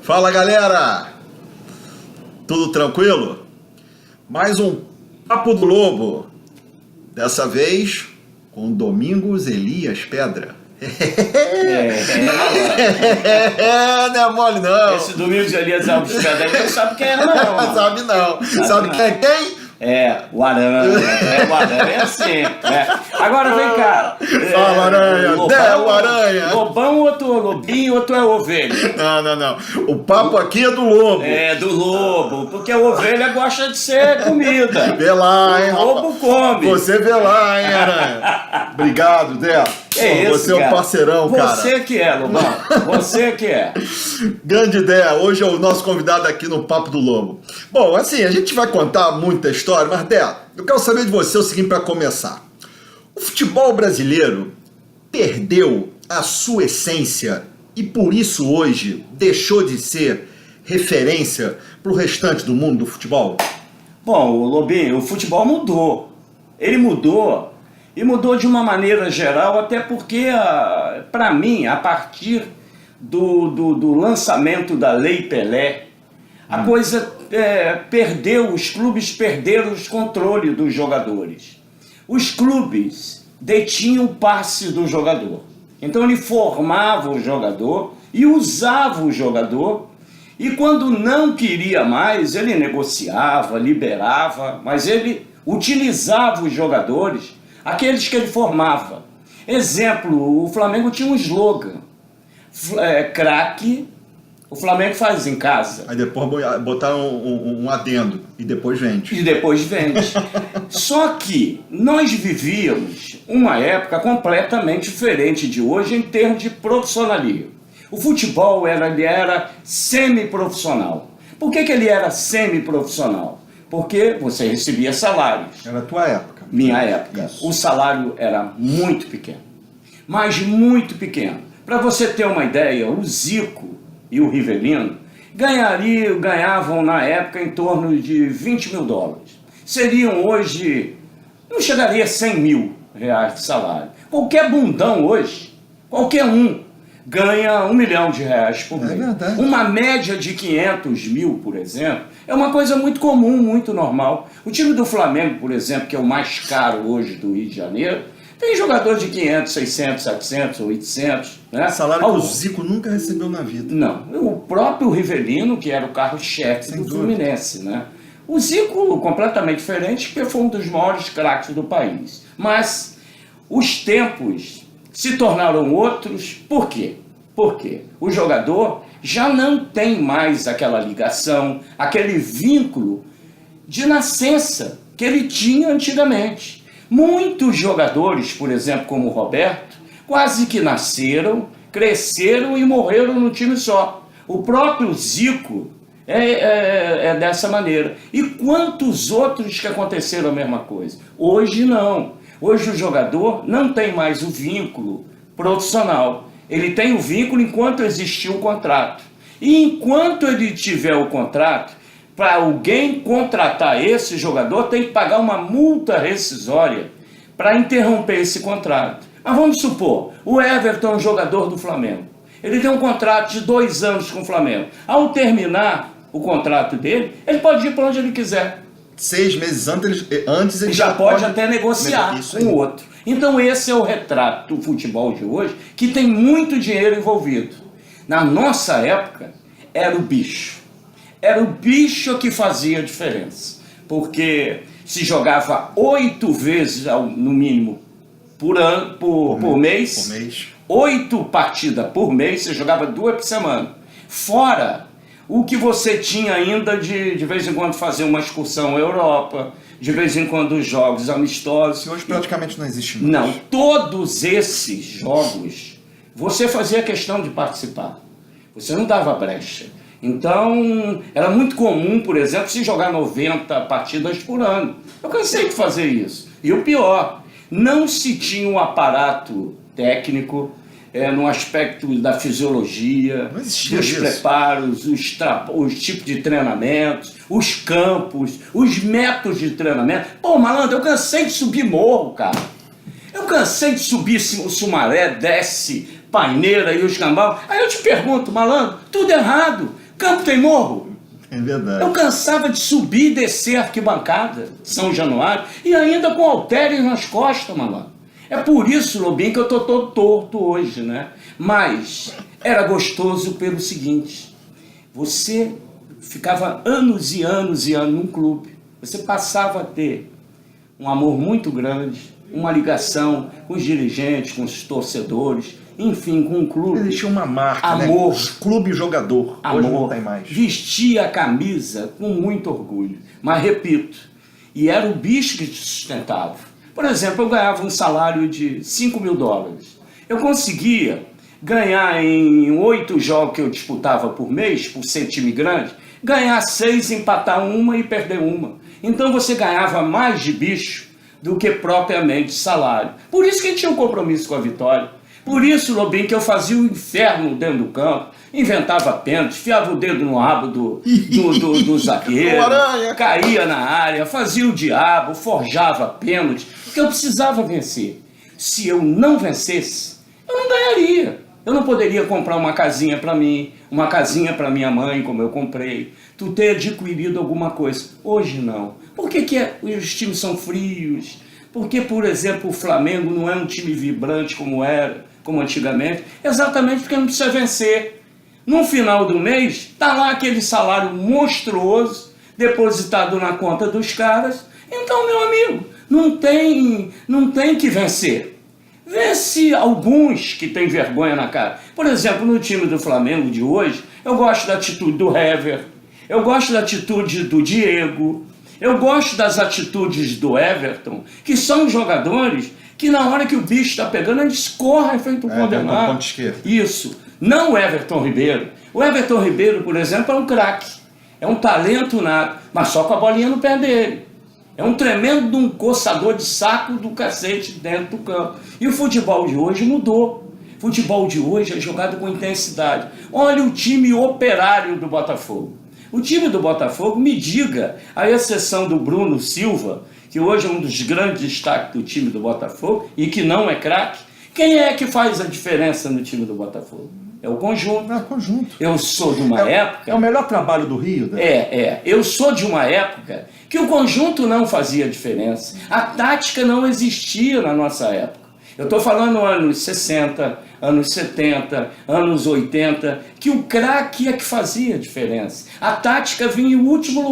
Fala, galera! Tudo tranquilo? Mais um Papo do Lobo. Dessa vez com Domingos Elias Pedra. Não é mole não. Esse Domingos Elias Pedra não sabe quem é não. Sabe não. Sabe quem é quem? O Aranha. O Aranha é assim. Agora vem cá. Fala, Aranha. O Aranha. Lobão, outro lobinho, outro é ovelha. Não. O papo aqui é do lobo. É, do lobo. Porque a ovelha gosta de ser comida. Vê lá, hein, o lobo come. Você vê lá, hein, Aranha. Obrigado, Dé. Você é um parceirão, cara. Você que é, Lobão. Você que é. Grande ideia. Hoje é o nosso convidado aqui no Papo do Lobo. Bom, assim, a gente vai contar muita história, mas, Dé, eu quero saber de você o seguinte para começar. O futebol brasileiro perdeu a sua essência e por isso hoje deixou de ser referência para o restante do mundo do futebol? Bom, Lobinho, o futebol mudou. Ele mudou. E mudou de uma maneira geral, até porque, para mim, a partir do lançamento da Lei Pelé, a coisa perdeu, os clubes perderam os controles dos jogadores. Os clubes detinham o passe do jogador. Então ele formava o jogador e usava o jogador, e quando não queria mais, ele negociava, liberava, mas ele utilizava os jogadores, aqueles que ele formava. Exemplo, o Flamengo tinha um slogan, craque, o Flamengo faz em casa. Aí depois botaram um adendo, e depois vende. Só que nós vivíamos uma época completamente diferente de hoje em termos de profissionalismo. O futebol ele era semi-profissional. Por que ele era semi-profissional? Porque você recebia salários. Era a tua época. Minha época. Isso. O salário era muito pequeno, mas muito pequeno. Para você ter uma ideia, o Zico e o Rivelino ganhavam na época em torno de 20 mil dólares. Seriam hoje, não chegaria a 100 mil reais de salário. Qualquer bundão hoje, qualquer um, ganha R$1 milhão por mês. Verdade. Uma média de 500 mil, por exemplo, é uma coisa muito comum, muito normal. O time do Flamengo, por exemplo, que é o mais caro hoje do Rio de Janeiro, tem jogador de 500, 600, 700, 800. Né? Salário que o Zico nunca recebeu na vida. Não. O próprio Rivelino, que era o carro-chefe do Fluminense. Né? O Zico, completamente diferente, porque foi um dos maiores craques do país. Mas os tempos se tornaram outros. Por quê? Porque o jogador já não tem mais aquela ligação, aquele vínculo de nascença que ele tinha antigamente. Muitos jogadores, por exemplo, como o Roberto, quase que nasceram, cresceram e morreram num time só. O próprio Zico é dessa maneira. E quantos outros que aconteceram a mesma coisa? Hoje não. Hoje o jogador não tem mais o vínculo profissional. Ele tem o vínculo enquanto existir o contrato. E enquanto ele tiver o contrato, para alguém contratar esse jogador, tem que pagar uma multa rescisória para interromper esse contrato. Mas vamos supor, o Everton é um jogador do Flamengo. Ele tem um contrato de 2 anos com o Flamengo. Ao terminar o contrato dele, ele pode ir para onde ele quiser. 6 meses antes ele já pode até negociar com o outro. Então esse é o retrato do futebol de hoje, que tem muito dinheiro envolvido. Na nossa época, era o bicho. Era o bicho que fazia a diferença. Porque se jogava 8 vezes, no mínimo, por mês. 8 partidas por mês, você jogava 2 por semana. Fora o que você tinha ainda de vez em quando fazer uma excursão à Europa, de vez em quando os jogos amistosos. Que hoje praticamente não existe mais. Não, todos esses jogos, você fazia questão de participar. Você não dava brecha. Então, era muito comum, por exemplo, se jogar 90 partidas por ano. Eu cansei de fazer isso. E o pior, não se tinha um aparato técnico no aspecto da fisiologia, dos preparos, os tipos de treinamentos, os campos, os métodos de treinamento. Pô, malandro, eu cansei de subir morro, cara. Eu cansei de subir o Sumaré, desce, Paineira e os cambau. Aí eu te pergunto, malandro, tudo errado. Campo tem morro. É verdade. Eu cansava de subir e descer a arquibancada de São Januário e ainda com halteres nas costas, malandro. É por isso, Lobinho, que eu tô todo torto hoje, né? Mas era gostoso pelo seguinte: você ficava anos e anos e anos num clube. Você passava a ter um amor muito grande, uma ligação com os dirigentes, com os torcedores, enfim, com o clube. Existia uma marca, amor, né? Clube jogador. Hoje não amor, tem mais. vestia a camisa com muito orgulho. Mas repito, e era o bicho que te sustentava. Por exemplo, eu ganhava um salário de $5.000. Eu conseguia ganhar em 8 jogos que eu disputava por mês, por ser time grande, ganhar 6, empatar uma e perder uma. Então você ganhava mais de bicho do que propriamente salário. Por isso que a gente tinha um compromisso com a vitória. Por isso, Lobinho, que eu fazia o inferno dentro do campo, inventava pênalti, enfiava o dedo no rabo do zagueiro, caía na área, fazia o diabo, forjava pênalti, porque eu precisava vencer. Se eu não vencesse, eu não ganharia. Eu não poderia comprar uma casinha para mim, uma casinha para minha mãe, como eu comprei, tu ter adquirido alguma coisa. Hoje não. Por que os times são frios? Porque, por exemplo, o Flamengo não é um time vibrante como era, como antigamente? Exatamente porque não precisa vencer. No final do mês, está lá aquele salário monstruoso depositado na conta dos caras. Então, meu amigo, não tem que vencer. Vence alguns que têm vergonha na cara. Por exemplo, no time do Flamengo de hoje, eu gosto da atitude do Hever, eu gosto da atitude do Diego, eu gosto das atitudes do Everton, que são jogadores que na hora que o bicho está pegando, eles correm feito um condenado. Ponto esquerdo. Isso. Não o Everton Ribeiro. O Everton Ribeiro, por exemplo, é um craque. É um talento nato, mas só com a bolinha no pé dele. É um tremendo um coçador de saco do cacete dentro do campo. E o futebol de hoje mudou. O futebol de hoje é jogado com intensidade. Olha o time operário do Botafogo. O time do Botafogo, me diga, a exceção do Bruno Silva, que hoje é um dos grandes destaques do time do Botafogo e que não é craque, quem é que faz a diferença no time do Botafogo? É o conjunto. É o conjunto. Eu sou de uma época... É o melhor trabalho do Rio, né? Eu sou de uma época que o conjunto não fazia diferença. A tática não existia na nossa época. Eu estou falando anos 60, anos 70, anos 80, que o craque é que fazia diferença. A tática vinha em último lugar.